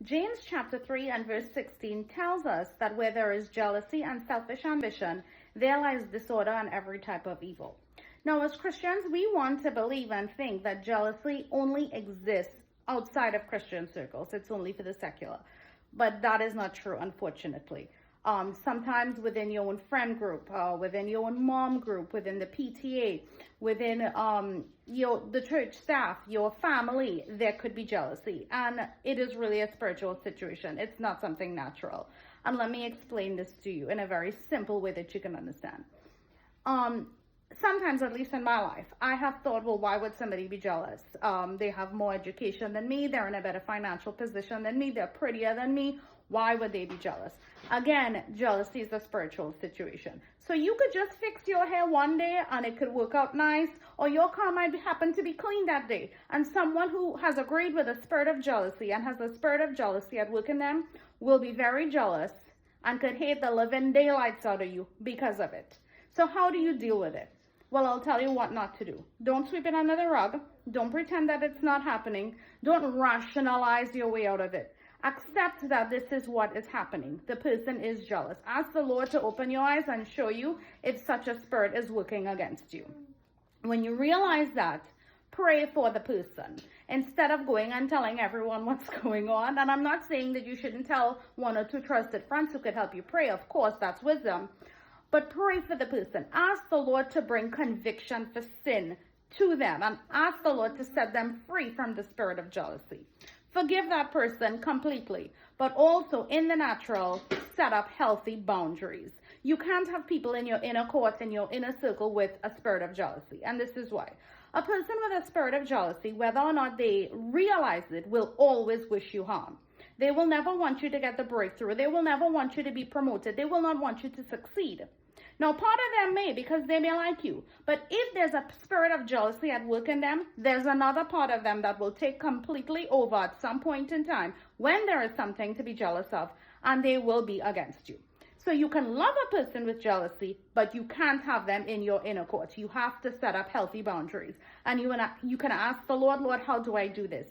James chapter 3 and verse 16 tells us that where there is jealousy and selfish ambition, there lies disorder and every type of evil. Now, as Christians, we want to believe and think that jealousy only exists outside of Christian circles. It's only for the secular. But that is not true, unfortunately. Sometimes within your own friend group, within your own mom group, within the PTA, within the church staff, your family, there could be jealousy. And it is really a spiritual situation. It's not something natural. And let me explain this to you in a very simple way that you can understand. Sometimes, at least in my life, I have thought, well, why would somebody be jealous? They have more education than me. They're in a better financial position than me. They're prettier than me. Why would they be jealous? Again, jealousy is a spiritual situation. So you could just fix your hair one day and it could work out nice, or your car might happen to be clean that day. And someone who has agreed with a spirit of jealousy and has a spirit of jealousy at work in them will be very jealous and could hate the living daylights out of you because of it. So how do you deal with it? Well, I'll tell you what not to do. Don't sweep it under the rug. Don't pretend that it's not happening. Don't rationalize your way out of it. Accept that this is what is happening. The person is jealous. Ask the Lord to open your eyes and show you if such a spirit is working against you. When you realize that, pray for the person instead of going and telling everyone what's going on. And I'm not saying that you shouldn't tell one or two trusted friends who could help you pray. Of course, that's wisdom. But pray for the person. Ask the Lord to bring conviction for sin to them and ask the Lord to set them free from the spirit of jealousy. Forgive that person completely, but also in the natural, set up healthy boundaries. You can't have people in your inner court, in your inner circle with a spirit of jealousy. And this is why. A person with a spirit of jealousy, whether or not they realize it, will always wish you harm. They will never want you to get the breakthrough. They will never want you to be promoted. They will not want you to succeed. Now, part of them may, because they may like you. But if there's a spirit of jealousy at work in them, there's another part of them that will take completely over at some point in time when there is something to be jealous of, and they will be against you. So you can love a person with jealousy, but you can't have them in your inner court. You have to set up healthy boundaries. And you can ask the Lord, Lord, how do I do this?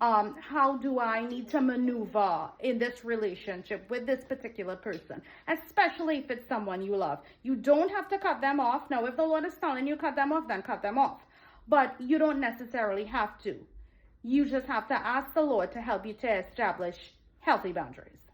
How do I need to maneuver in this relationship with this particular person, especially if it's someone you love? You don't have to cut them off. Now, if the Lord is telling you cut them off, then cut them off. But you don't necessarily have to. You just have to ask the Lord to help you to establish healthy boundaries.